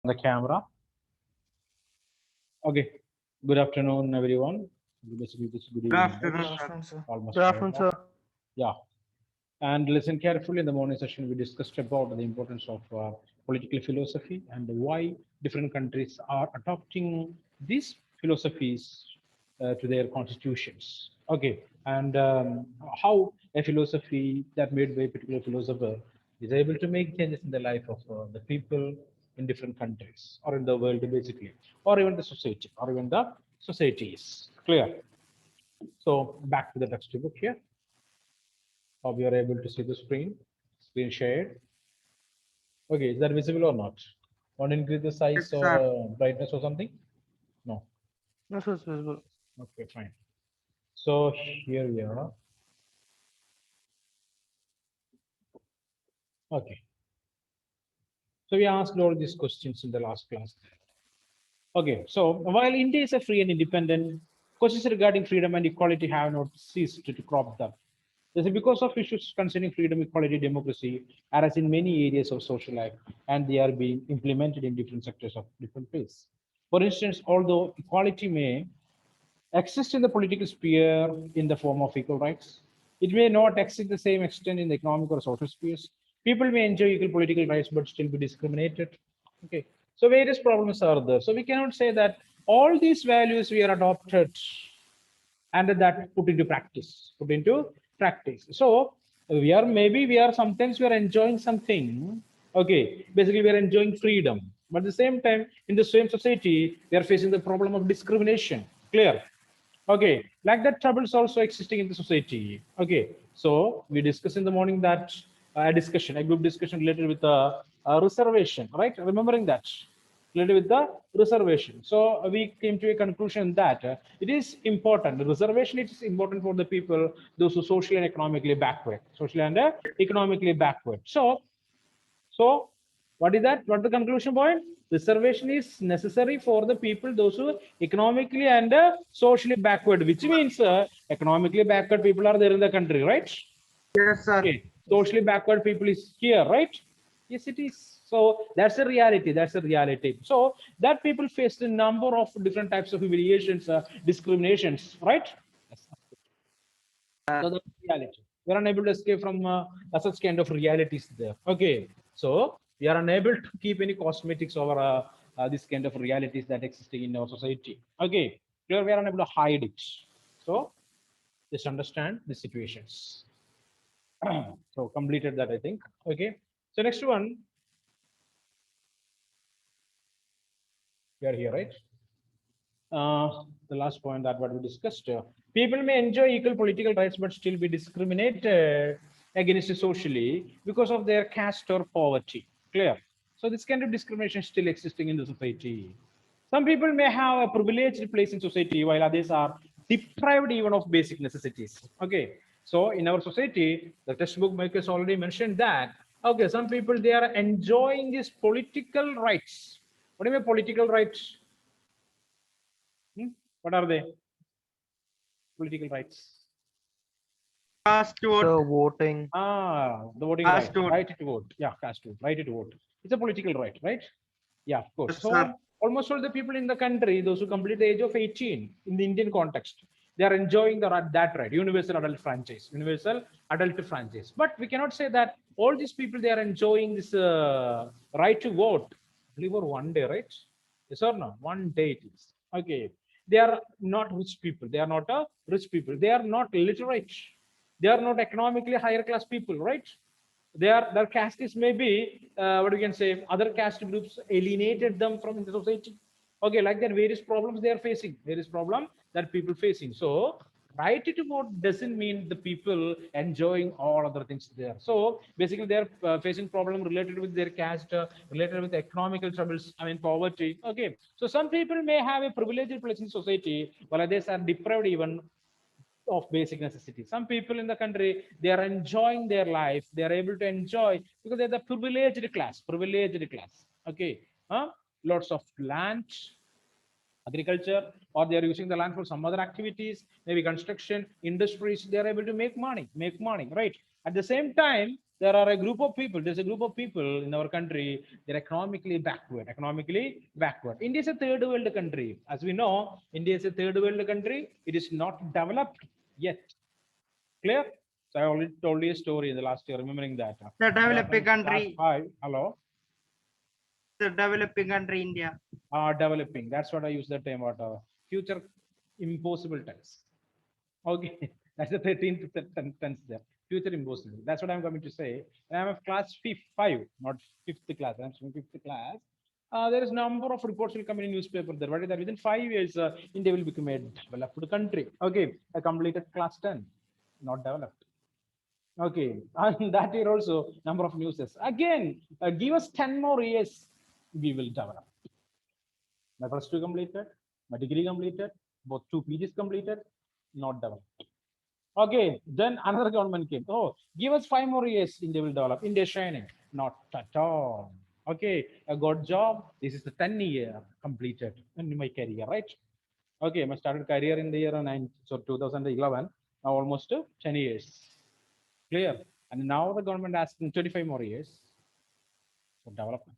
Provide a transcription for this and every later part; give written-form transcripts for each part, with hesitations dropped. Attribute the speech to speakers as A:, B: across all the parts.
A: The camera. Okay. Good afternoon, everyone. Basically, this is good
B: Good
A: evening, right?
B: afternoon,
C: Good
B: sir.
C: afternoon, sir.
A: Almost
C: Good
A: 5
C: afternoon,
A: o'clock.
C: sir.
A: Yeah. And listen carefully. In the morning session, we discussed about the importance of political philosophy and why different countries are adopting these philosophies to their constitutions. Okay. And how a philosophy that made by a particular philosopher is able to make changes in the life of the people in different countries or in the world, basically, or even the society, or even the societies. Clear? So back to the textbook here. Hope you are able to see the screen shared. Okay, is that visible or not? Want to increase the size
B: Yes,
A: or
B: sir.
A: brightness or something? No.
C: No, sir, it's visible.
A: Okay, fine. So here we are. Okay. So we asked all these questions in the last class. Okay, so while India is a free and independent, questions regarding freedom and equality have not ceased to crop up. This is because of issues concerning freedom, equality, democracy, arise in many areas of social life, and they are being implemented in different sectors of different places. For instance, although equality may exist in the political sphere in the form of equal rights, it may not exist the same extent in the economic or social spheres. People may enjoy equal political rights but still be discriminated. Okay, so various problems are there. So we cannot say that all these values we are adopted and that put into practice. So we are sometimes we are enjoying something. Okay, basically we are enjoying freedom, but at the same time in the same society we are facing the problem of discrimination. Clear? Okay, like that troubles also existing in the society. Okay, so we discussed in the morning that a group discussion related with a reservation, right? Remembering that related with the reservation. So we came to a conclusion that it is important. The reservation is important for the people, those who socially and economically backward, socially and economically backward. So what is that? What the conclusion point? Reservation is necessary for the people, those who economically and socially backward, which means economically backward people are there in the country, right?
B: Yes, sir.
A: Okay, socially backward people is here, right? Yes, it is. So that's a reality. That's a reality. So that people face a number of different types of humiliations, discriminations, right? Yes. So that's reality. We are unable to escape from such kind of realities there. Okay, so we are unable to keep any cosmetics over this kind of realities that existing in our society. Okay, here we are unable to hide it. So just understand the situations. So completed that, I think. Okay, so next one, we are here, right? The last point that what we discussed. People may enjoy equal political rights but still be discriminated against socially because of their caste or poverty. Clear? So this kind of discrimination is still existing in the society. Some people may have a privileged place in society while others are deprived even of basic necessities. Okay. So in our society, the textbook makers already mentioned that. Okay, some people they are enjoying these political rights. What do you mean political rights? Hmm? What are they? Political rights.
B: Cast vote.
C: Sir, voting.
A: The voting right,
B: Cast vote.
A: right to vote. Yeah, cast vote, right to vote. It's a political right, right? Yeah, of course.
B: Yes, sir.
A: So almost all the people in the country, those who complete the age of 18 in the Indian context, they are enjoying that right, universal adult franchise. But we cannot say that all these people they are enjoying this right to vote only for one day, right? Yes or no? One day it is. Okay. They are not rich people. They are not a rich people. They are not literate. They are not economically higher class people, right? Their caste is maybe what we can say other caste groups alienated them from the society. Okay, like that various problems they are facing, various problem that people facing. So right to vote doesn't mean the people enjoying all other things there. So basically they're facing problem related with their caste, related with economical troubles, I mean poverty. Okay, so some people may have a privileged place in society while others are deprived even of basic necessities. Some people in the country, they are enjoying their life. They are able to enjoy because they're the privileged class. Privileged class. Okay. Lots of land, agriculture, or they are using the land for some other activities, maybe construction, industries. They are able to make money, right? At the same time, there are a group of people. There's a group of people in our country. They're economically backward. Economically backward. India is a third world country. As we know, India is a third world country. It is not developed yet. Clear? So I already told you a story in the last year. Remembering that.
B: The
A: What
B: developing
A: happened class
B: country,
A: 5? Hello.
B: the developing country India.
A: Developing. That's what I use the term. What future impossible tense. Okay, that's the 13th tense there. Future impossible. That's what I'm coming to say. And I'm of class five, not fifth class. I'm from fifth class. There is number of reports will come in newspaper there. What is that? Within 5 years, India will become a developed country. Okay, I completed class 10, not developed. Okay, and that year also number of newses. Again, give us 10 more years, we will develop. My first two completed, my degree completed, both two PGs completed, not developed. Okay, then another government came. Oh, give us 5 more years, India will develop. India is shining. Not at all. Okay, I got job. This is the 10 year completed in my career, right? Okay, I started career in the year 2011. Now almost 10 years. Clear. And now the government asking 25 more years for development.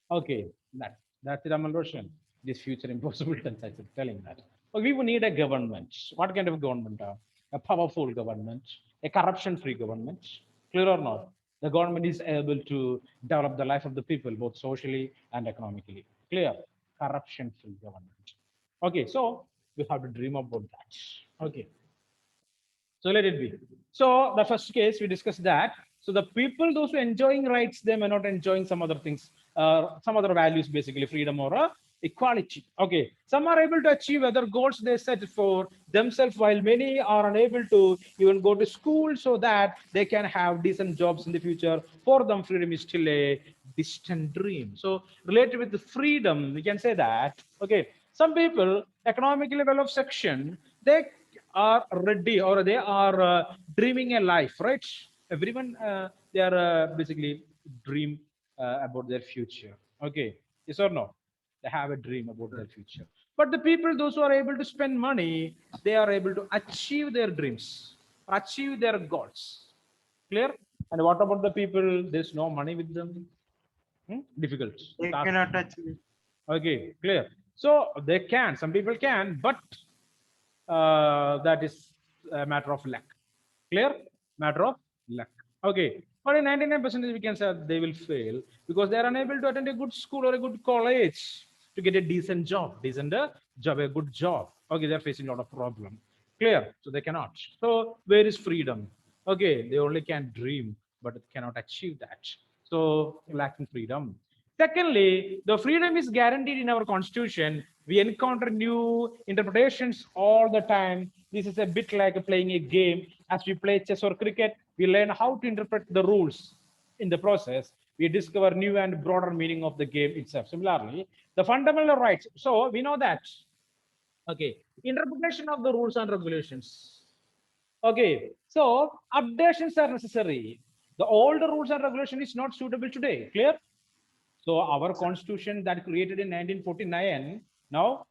A: Okay, that's the Raman Roshan. This future impossible tense, I said, telling that. But we would need a government. What kind of government? A powerful government, a corruption-free government. Clear or not? The government is able to develop the life of the people, both socially and economically. Clear? Corruption-free government. Okay, so we have to dream about that. Okay. So let it be. So the first case we discussed that. So the people, those who are enjoying rights, they may not enjoying some other things, some other values, basically freedom or equality. Okay, some are able to achieve other goals they set for themselves, while many are unable to even go to school so that they can have decent jobs in the future. For them, freedom is still a distant dream. So related with the freedom, we can say that. Okay, some people economically well-off section, they are ready or they are dreaming a life, right? Everyone, they are basically dream about their future. Okay, yes or no? They have a dream about their future. But the people, those who are able to spend money, they are able to achieve their dreams, achieve their goals. Clear? And what about the people? There's no money with them. Difficult
B: They
A: task.
B: cannot achieve.
A: Okay, clear. So they can, some people can, but that is a matter of luck. Clear? Matter of luck. Okay. But in 99% we can say they will fail because they are unable to attend a good school or a good college to get a decent job, a good job. Okay, they're facing a lot of problem. Clear? So they cannot. So where is freedom? Okay, they only can dream, but cannot achieve that. So lacking freedom. Secondly, the freedom is guaranteed in our constitution. We encounter new interpretations all the time. This is a bit like playing a game. As we play chess or cricket, we learn how to interpret the rules. In the process, we discover new and broader meaning of the game itself. Similarly, the fundamental rights. So we know that. Okay, interpretation of the rules and regulations. Okay, so updations are necessary. The older rules and regulation is not suitable today. Clear? So our constitution that created in 1949, now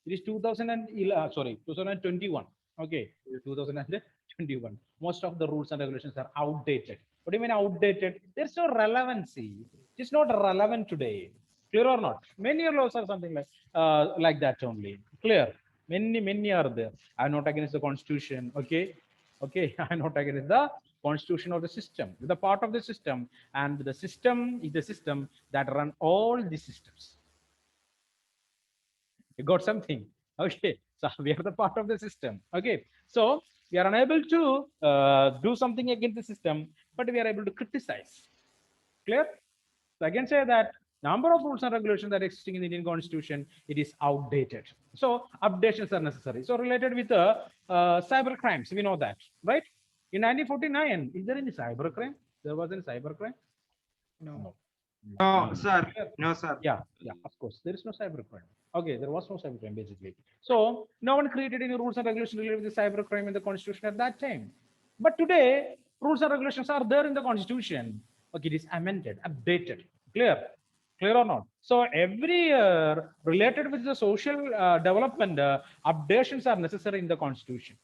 A: it is 2011, sorry, 2021. Okay, 2021. Most of the rules and regulations are outdated. What do you mean outdated? There's no relevancy. It's not relevant today. Clear or not? Many laws are something like that only. Clear? Many are there. I'm not against the constitution. Okay, I'm not against the constitution of the system. The part of the system, and the system is the system that run all the systems. You got something? Okay, so we are the part of the system. Okay, so we are unable to do something against the system, but we are able to criticize. Clear? So I can say that number of rules and regulations that are existing in the Indian Constitution, it is outdated. So updations are necessary. So related with cyber crimes, we know that, right? In 1949, is there any cyber crime? There was any cyber crime? No.
B: No, sir. No, sir.
A: Yeah, of course. There is no cyber crime. Okay, there was no cyber crime basically. So no one created any rules and regulations related with the cyber crime in the constitution at that time. But today, rules and regulations are there in the constitution. Okay, it is amended, updated. Clear? Clear or not? So every related with the social development, updations are necessary in the constitution.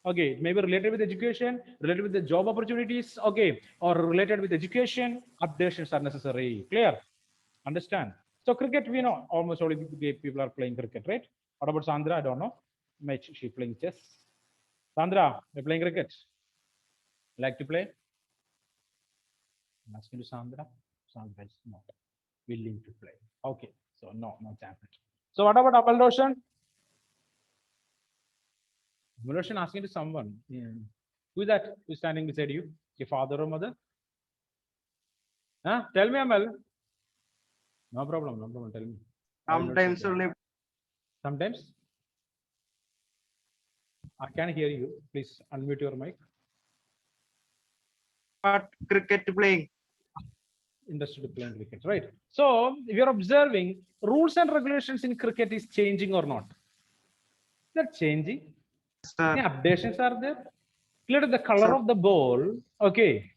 A: Okay, it may be related with education, related with the job opportunities, okay, or related with education. Updations are necessary. Clear? Understand? So cricket, we know almost all the people are playing cricket, right? What about Sandra? I don't know. Maybe she playing chess. Sandra, you're playing cricket. Like to play? I'm asking to Sandra. Sandra is not willing to play. Okay, so no, not happened. So what about Abel Roshan? Abel Roshan asking to someone. Yeah. Who is that? Who's standing beside you? Your father or mother? Huh? Tell me, Amal. No problem. No problem. Tell me. I will not
B: Sometimes
A: shut down.
B: only
A: Sometimes I can hear you. Please unmute your mic.
B: but cricket playing.
A: Interested in playing cricket, right? So we are observing rules and regulations in cricket is changing or not. They're changing.
B: Sir.
A: Yeah, updations are there. Clear the color
B: Sir.
A: of the ball. Okay,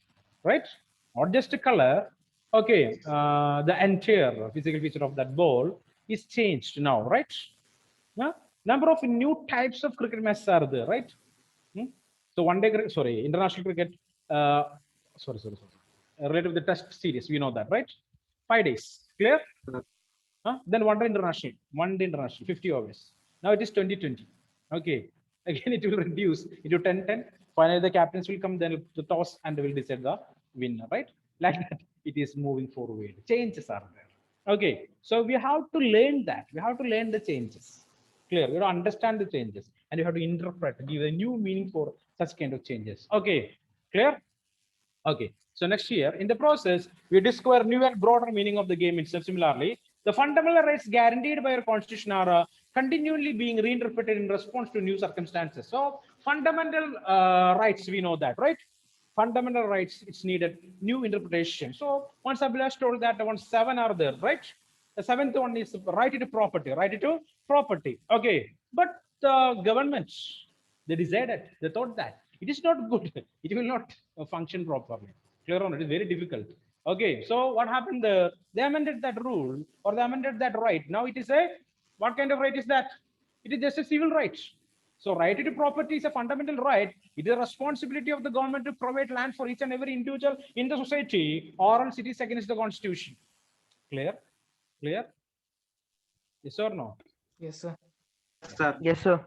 A: right? Not just a color. Okay, the entire physical feature of that ball is changed now, right? Yeah? Number of new types of cricket matches are there, right? Hmm? So one day, sorry, international cricket, related with the test series, we know that, right? 5 days, clear? Then one day international, 50 overs. Now it is 2020. Okay. Again, it will reduce into 10-10. Finally, the captains will come, then the toss, and they will decide the winner, right? Like that, it is moving forward. Changes are there. Okay. So we have to learn that. We have to learn the changes. Clear. You have to understand the changes, and you have to interpret, give a new meaning for such kind of changes. Okay. Clear? Okay, so next year, in the process, we discover new and broader meaning of the game itself. Similarly, the fundamental rights guaranteed by our constitution are continually being reinterpreted in response to new circumstances. So, fundamental rights, we know that, right? Fundamental rights, it's needed new interpretation. So, once Abhilash told that one 7 are there, right? The 7th one is right to property, right to property. Okay, but the governments, they decided, they thought that it is not good. It will not function properly. Clear on it is very difficult. Okay, so what happened? They amended that rule or they amended that right. Now it is a what kind of right is that? It is just a civil right. So right to property is a fundamental right. It is a responsibility of the government to provide land for each and every individual in the society, or else it is against the constitution. Clear? Clear? Yes or no?
D: Yes, sir.
B: Sir.
C: Yes, sir.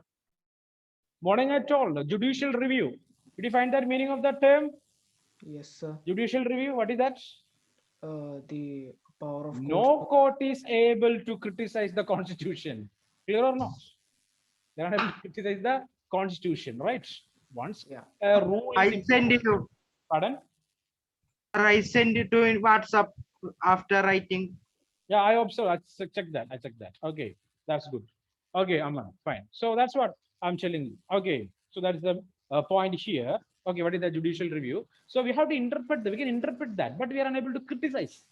A: Morning I told judicial review. Did you find that meaning of that term?
D: Yes, sir.
A: Judicial review, what is that?
D: The power of
A: No court is able to criticize the constitution. Clear or not? They are able to criticize the constitution, right? Once
D: Yeah.
A: a rule is
B: I send it to.
A: pardon?
B: I send it to in WhatsApp after writing.
A: Yeah, I observe. I check that. I check that. Okay, that's good. Okay, Aman, fine. So that's what I'm telling you. Okay, so that's the point here. Okay, what is the judicial review? So we have to interpret that. We can interpret that, but we are unable to criticize.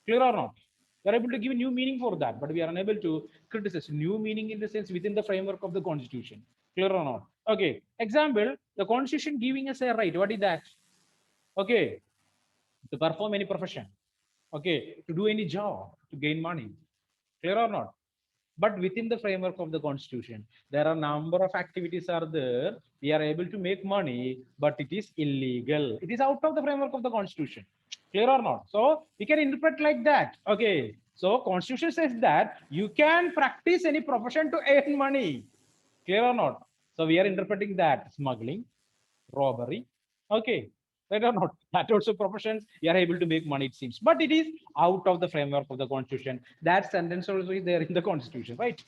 A: Clear or not? We are able to give new meaning for that, but we are unable to criticize. New meaning in the sense within the framework of the constitution. Clear or not? Okay. Example: the constitution giving us a right. What is that? Okay, to perform any profession. Okay, to do any job, to gain money. Clear or not? But within the framework of the constitution, there are number of activities are there. We are able to make money, but it is illegal. It is out of the framework of the constitution. Clear or not? So we can interpret like that. Okay. So constitution says that you can practice any profession to earn money. Clear or not? So we are interpreting that smuggling, robbery. Okay. Right or not? That also professions, you are able to make money, it seems. But it is out of the framework of the constitution. That sentence also is there in the constitution, right?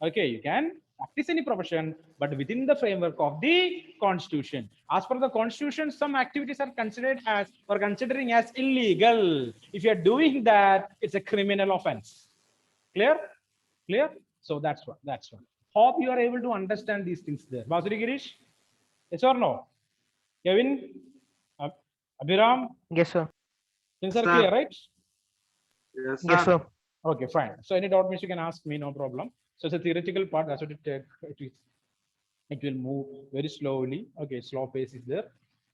A: Okay, you can practice any profession, but within the framework of the constitution. As per the constitution, some activities are considered as or considering as illegal. If you are doing that, it's a criminal offense. Clear? Clear? So that's what. That's what. Hope you are able to understand these things there. Basuri Girish? Yes or no? Kevin? Abhiram?
C: Yes, sir.
A: Things are
B: Sir.
A: clear, right?
B: Yes, sir.
C: Yes, sir.
A: Okay, fine. So any doubt means you can ask me, no problem. So it's a theoretical part. That's what it will move very slowly. Okay, slow pace is there.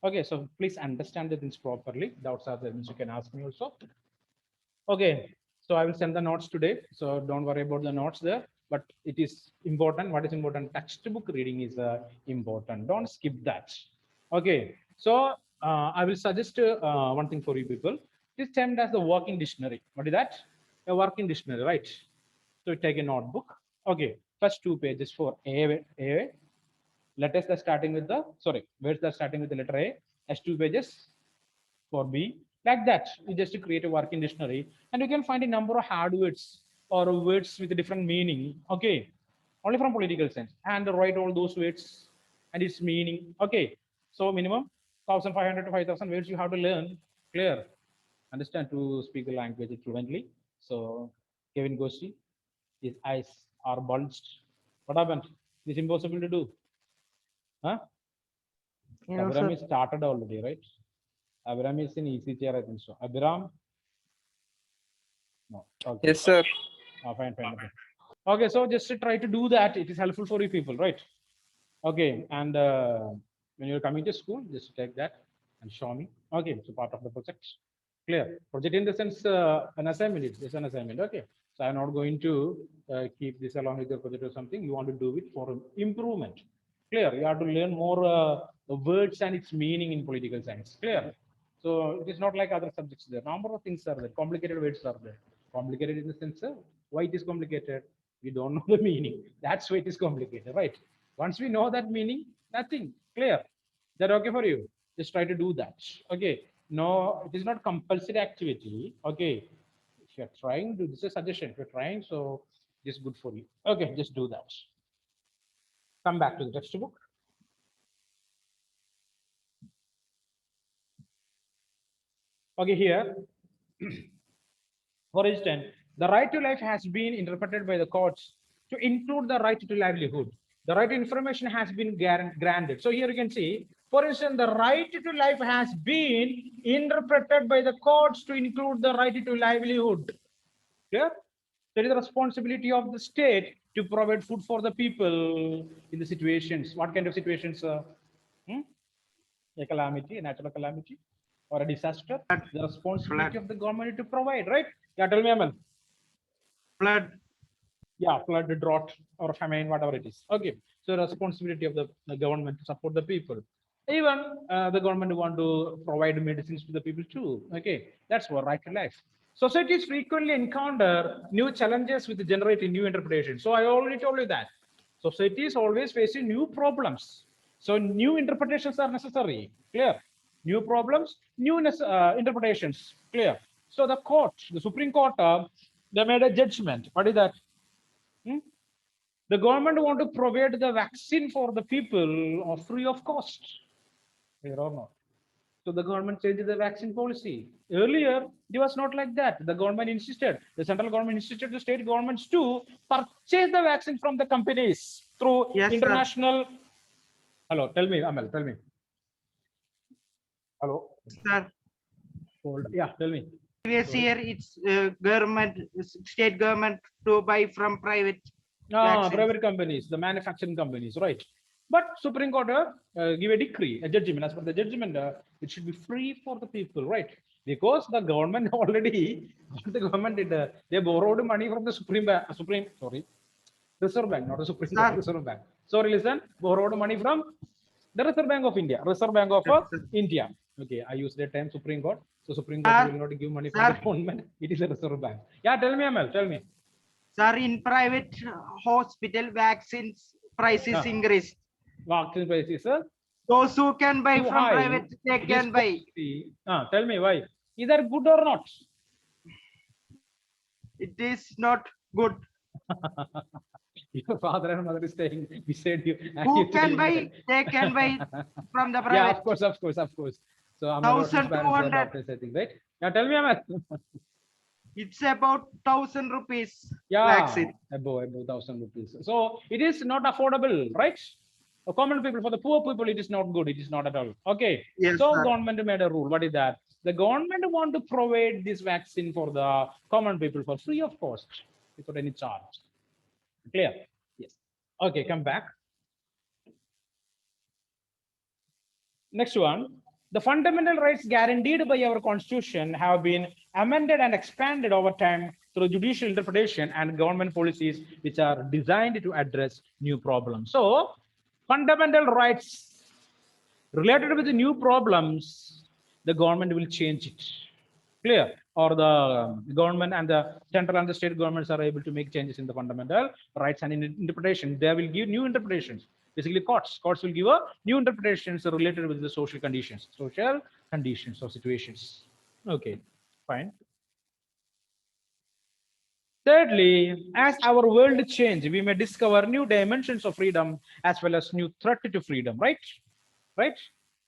A: Okay, so please understand the things properly. Doubts are there means you can ask me also. Okay, so I will send the notes today. So don't worry about the notes there. but it is important. What is important? Textbook reading is important. Don't skip that. Okay, so I will suggest one thing for you people. This termed as the working dictionary. What is that? A working dictionary, right? So take a notebook. Okay, first 2 pages for A. Letters that starting with the, sorry, words that starting with the letter A. As 2 pages for B. Like that, you just create a working dictionary, and you can find a number of hard words or words with a different meaning. Okay, only from political sense, and write all those words and its meaning. Okay, so minimum 1,500 to 5,000 words you have to learn. Clear? Understand to speak the language fluently. So Kevin Goshi, his eyes are bulged. What happened? It's impossible to do. Huh? Abraham is started already, right? Abraham is in easy chair, I think so. Abraham? No. Okay.
C: Yes, sir.
A: Fine. Okay. Okay, so just to try to do that. It is helpful for you people, right? Okay, and when you're coming to school, just take that and show me. Okay, so part of the project. Clear? Project in the sense an assignment. It's an assignment. Okay, so I'm not going to keep this along with your project or something. You want to do it for improvement. Clear? You have to learn more the words and its meaning in political science. Clear? So it is not like other subjects. There number of things are there. Complicated words are there. Complicated in the sense of why it is complicated. We don't know the meaning. That's why it is complicated, right? Once we know that meaning, nothing. Clear? Is that okay for you? Just try to do that. Okay. No, it is not compulsory activity. Okay. If you're trying to, this is a suggestion. If you're trying, so it's good for you. Okay, just do that. Come back to the textbook. Okay, here. For instance, the right to life has been interpreted by the courts to include the right to livelihood. The right to information has been granted. So here you can see, for instance, the right to life has been interpreted by the courts to include the right to livelihood. Clear? There is the responsibility of the state to provide food for the people in the situations. What kind of situations? A calamity, a natural calamity, or a disaster. The responsibility of the government to provide, right? Yeah, tell me, Amal.
B: Flood.
A: Yeah, flood, drought, or famine, whatever it is. Okay, so responsibility of the government to support the people. Even the government want to provide medicines to the people too. Okay, that's what right to life. Societies frequently encounter new challenges with generating new interpretations. So I already told you that society is always facing new problems. So new interpretations are necessary. Clear? New problems, new interpretations. Clear? So the court, the Supreme Court, they made a judgment. What is that? The government want to provide the vaccine for the people or free of cost. Clear or not? So the government changed the vaccine policy. Earlier, it was not like that. The government insisted, the central government insisted the state governments to purchase the vaccine from the companies through
B: Yes, sir.
A: international. Hello, tell me, Amal, tell me. Hello.
B: Sir,
A: Hold. Yeah, tell me.
B: previous year it's state government to buy from private. Vaccines.
A: Private companies, the manufacturing companies, right? But Supreme Court give a decree, a judgment. As per the judgment, it should be free for the people, right? Because the government already, what the government did, they borrowed money from the Reserve Bank, not the Supreme Court, Reserve Bank. Sorry, listen, borrowed money from the Reserve Bank of India, Reserve Bank of India. Okay, I use the term Supreme Court. So Supreme Court will not give money from the government. It is a Reserve Bank. Yeah, tell me, Amal, tell me.
B: Sir, in private hospital, vaccines prices increased.
A: Vaccine prices, sir.
B: Those who can buy
A: Too
B: from
A: high.
B: private, they
A: It is
B: can buy.
A: costly. Tell me why. Is that good or not?
B: It is not good.
A: Your father and mother is staying beside you. And
B: Who
A: you
B: can
A: telling
B: buy?
A: that.
B: They can buy from the
A: Yeah,
B: private.
A: of course. So I'm not
B: 1,200.
A: doctors, I think, right? Yeah, tell me, Amal.
B: It's about 1,000 rupees.
A: Yeah,
B: Vaccine.
A: above 1,000 rupees. So it is not affordable, right? For common people, for the poor people, it is not good. It is not at all. Okay.
B: Yes,
A: So
B: sir.
A: government made a rule. What is that? The government want to provide this vaccine for the common people for free of cost, without any charge. Clear? Yes. Okay, come back. Next one. The fundamental rights guaranteed by our constitution have been amended and expanded over time through judicial interpretation and government policies which are designed to address new problems. So, fundamental rights related with the new problems, the government will change it. Clear? Or the government and the central and the state governments are able to make changes in the fundamental rights and in interpretation. They will give new interpretations. Basically, courts will give a new interpretations related with the social conditions or situations. Okay, fine. Thirdly, as our world change, we may discover new dimensions of freedom as well as new threat to freedom, right? Right?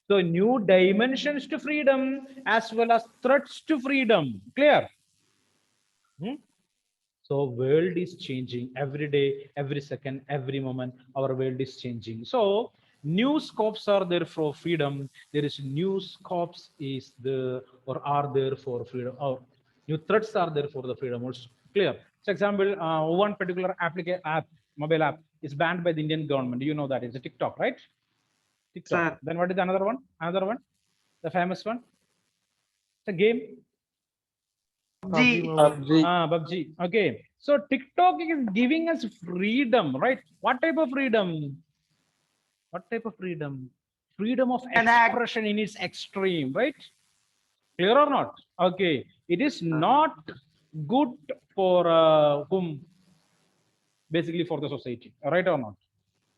A: So new dimensions to freedom as well as threats to freedom. Clear? Hmm? So world is changing every day, every second, every moment. Our world is changing. So new scopes are there for freedom. There is new scopes is the or are there for freedom. Or new threats are there for the freedom also. Clear. For example, one particular mobile app is banned by the Indian government. You know that it's a TikTok, right? TikTok.
B: Sir.
A: Then what is another one? Another one, the famous one. It's a game.
B: G.
A: PUBG. Okay. So TikTok is giving us freedom, right? What type of freedom? What type of freedom? Freedom of expression in its extreme, right? Clear or not? Okay. It is not good for whom? Basically for the society, right or not?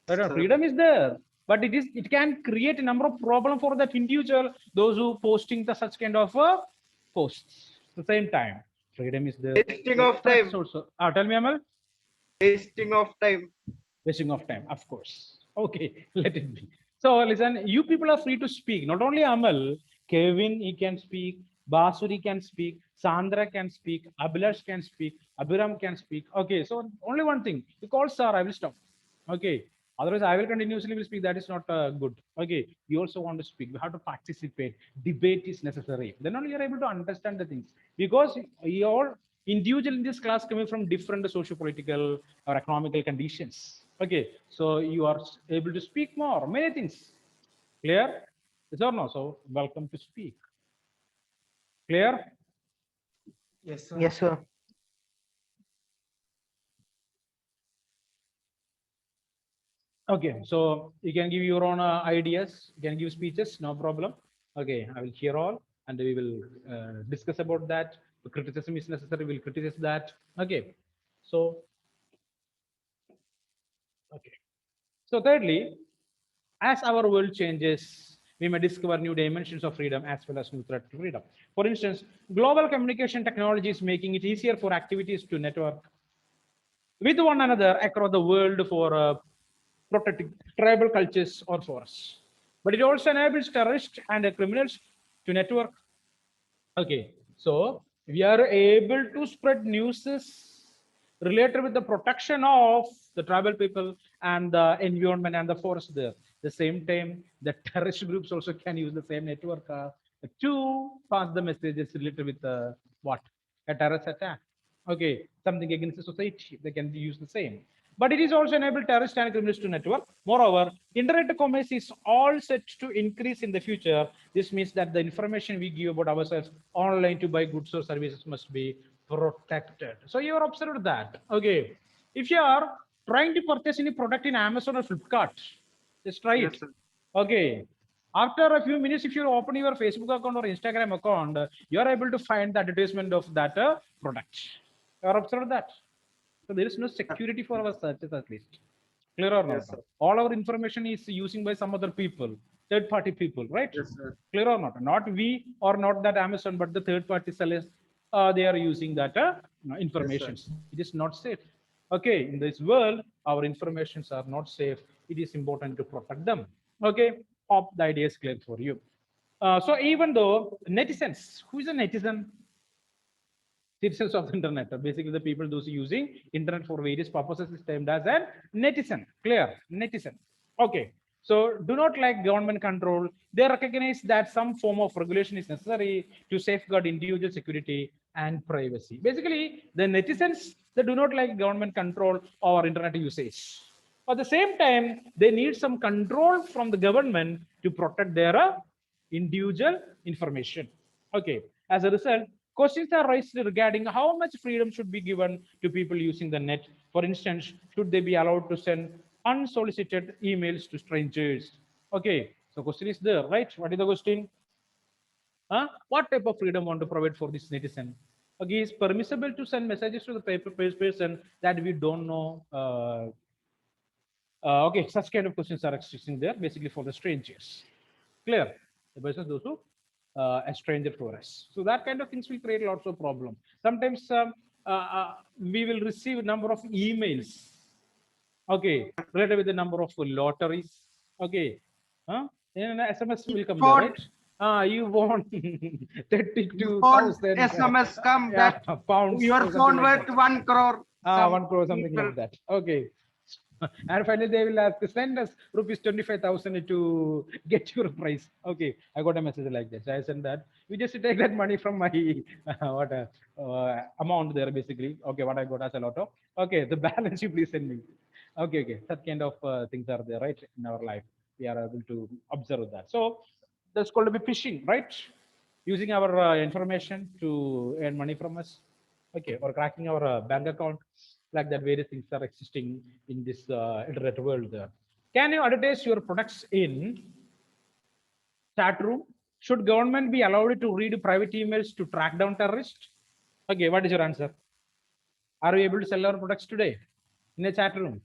A: Right? Or freedom is there, but it can create a number of problems for that individual. Those who posting the such kind of posts. At the same time, freedom is there.
B: Wasting of
A: Threats
B: time.
A: also. Tell me, Amal.
B: Wasting of time.
A: Wasting of time, of course. Okay, let it be. So listen, you people are free to speak. Not only Amal, Kevin, he can speak. Basuri can speak. Sandra can speak. Abhilash can speak. Abhiram can speak. Okay, so only one thing. You call sir, I will stop. Okay. Otherwise, I will continuously will speak. That is not good. Okay. You also want to speak. You have to participate. Debate is necessary. Then only you are able to understand the things. Because you all individual in this class coming from different socio-political or economical conditions. Okay. So you are able to speak more. Many things. Clear? Yes or no? So welcome to speak. Clear?
D: Yes, sir.
C: Yes, sir.
A: Okay, so you can give your own ideas, you can give speeches, no problem. Okay, I will hear all and we will discuss about that. If criticism is necessary, we'll criticize that. Okay, so, okay. So thirdly, as our world changes, we may discover new dimensions of freedom as well as new threat to freedom. For instance, global communication technology is making it easier for activities to network with one another across the world for protecting tribal cultures or forests. But it also enables terrorists and criminals to network. Okay, so we are able to spread news related with the protection of the tribal people and the environment and the forest there. The same time, the terrorist groups also can use the same network to pass the messages related with what? A terrorist attack. Okay, something against the society, they can use the same. But it is also enabled terrorists and criminals to network. Moreover, internet commerce is all set to increase in the future. This means that the information we give about ourselves online to buy goods or services must be protected. So you are observed that. Okay, if you are trying to purchase any product in Amazon or Flipkart, just try it.
B: Yes, sir.
A: Okay. After a few minutes, if you open your Facebook account or Instagram account, you are able to find the advertisement of that product. You are observed that. So there is no security for our searches at least. Clear or not?
B: Yes, sir.
A: All our information is using by some other people, third party people, right?
B: Yes, sir.
A: Clear or not? Not we or not that Amazon, but the third party sellers, they are using that information. It is not safe. Okay, in this world, our informations are not safe. It is important to protect them. Okay, hope the idea is clear for you. So even though netizens, who is a netizen? Citizens of the internet, basically the people those using internet for various purposes is termed as a netizen. Clear? Netizen. Okay. So do not like government control. They recognize that some form of regulation is necessary to safeguard individual security and privacy. Basically, the netizens, they do not like government control or internet usage. At the same time, they need some control from the government to protect their individual information. Okay. As a result, Questions are raised regarding how much freedom should be given to people using the net. For instance, should they be allowed to send unsolicited emails to strangers? Okay, so question is there, right? What is the question? Huh? What type of freedom want to provide for this netizen? Okay, it's permissible to send messages to the paper person that we don't know. Okay, such kind of questions are existing there, basically for the strangers. Clear? The person those who a stranger for us. So that kind of things will create lots of problem. Sometimes we will receive a number of emails. Okay, related with the number of lotteries. Okay, and an SMS will come there,
B: Phone,
A: right? You want
B: phone
A: 32,000
B: SMS come
A: yeah,
B: that
A: pounds
B: your
A: or something
B: phone
A: like
B: worth
A: that.
B: 1 crore.
A: 1 crore, something
B: People,
A: like that. Okay. And finally, they will ask, send us rupees 25,000 to get your price. Okay, I got a message like that. So I sent that. We just take that money from my what amount there basically. Okay, what I got as a lotto. Okay, the balance you please send me. Okay, okay. That kind of things are there, right, in our life. We are able to observe that. So that's called to be phishing, right? Using our information to earn money from us. Okay, or cracking our bank account, like that. Various things are existing in this internet world. There. Can you advertise your products in chat room? Should government be allowed to read private emails to track down terrorists? Okay, what is your answer? Are we able to sell our products today in a chat room?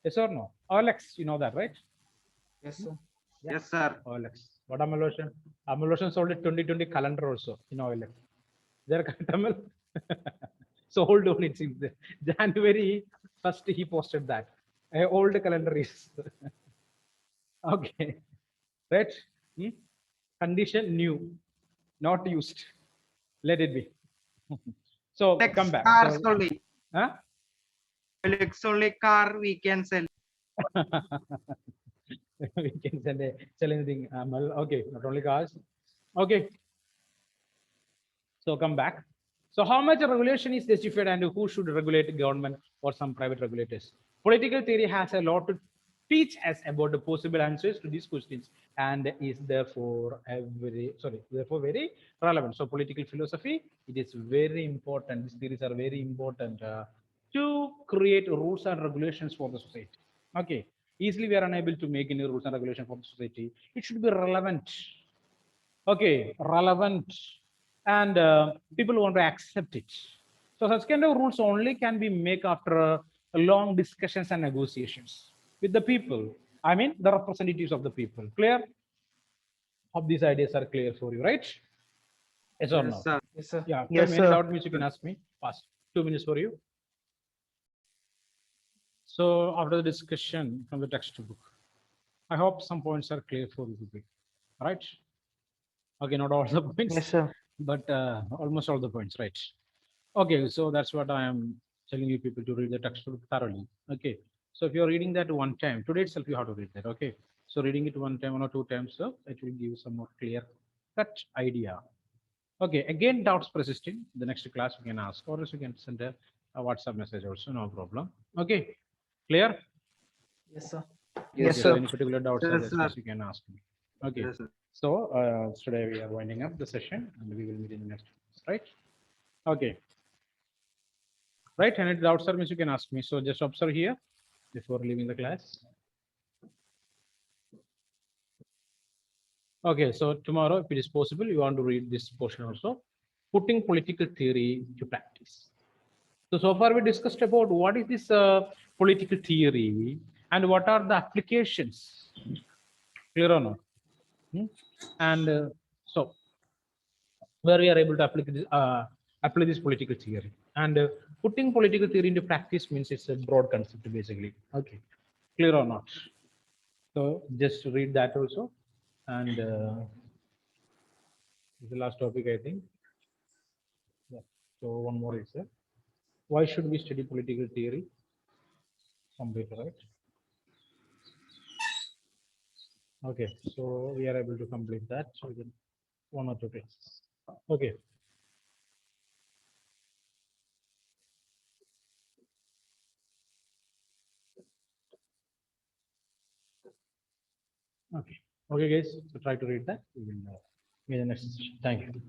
A: Yes or no? OLX, you know that, right?
D: Yes, sir.
A: Yeah.
B: yes, sir.
A: OLX. What Amalotion? Amalotion sold a 2020 calendar also in OLX. There, Tamil. Sold on it since January 1st. He posted that. Old calendar is okay. Right? Hmm? Condition new, not used. Let it be. So come
B: Lex
A: back.
B: cars
A: So,
B: only.
A: huh?
B: Lex only car we can sell.
A: We can sell anything. Okay, not only cars. Okay, so come back. So how much regulation is justified and who should regulate government or some private regulators? Political theory has a lot to teach us about the possible answers to these questions and is therefore therefore very relevant. So political philosophy, it is very important. These theories are very important to create rules and regulations for the society. Okay, easily we are unable to make any rules and regulation for the society. It should be relevant. Okay, relevant, and people want to accept it. So such kind of rules only can be made after long discussions and negotiations with the people. I mean, the representatives of the people. Clear? Hope these ideas are clear for you, right? Yes or
B: Yes,
A: no?
B: sir.
D: Yes, sir.
A: Yeah. Tell
C: Yes,
A: me any
C: sir.
A: doubt, means you can ask me. Fast. 2 minutes for you. So after the discussion from the textbook, I hope some points are clear for you, right? Okay, not all the
C: Yes,
A: points,
C: sir.
A: but almost all the points, right? Okay, so that's what I am telling you people to read the textbook thoroughly. Okay, so if you're reading that one time, today itself you have to read that. Okay, so reading it one time, 1 or 2 times, so it will give you some more clear cut idea. Okay, again, doubts persisting, the next class you can ask, or else you can send a WhatsApp message also, no problem. Okay, clear?
D: Yes, sir.
C: Yes,
A: Okay, so
C: sir.
A: any particular doubts or
B: Yes,
A: this
B: sir.
A: you can ask me. Okay,
B: Yes, sir.
A: so today we are winding up the session and we will meet in the next class, right? Okay, right, and any doubts or means you can ask me. So just observe here before leaving the class. Okay, so tomorrow, if it is possible, you want to read this portion also, putting political theory to practice. So far we discussed about what is this political theory and what are the applications. Clear or not? Hmm? And so where we are able to apply this political theory. And putting political theory into practice means it's a broad concept basically. Okay, clear or not? So just read that also. And the last topic, I think. Yeah. So one more is why should we study political theory? Complete, right? Okay, so we are able to complete that. So within 1 or 2 days. Okay. Okay. Okay, guys. So try to read that. We will meet in the next session. Thank you.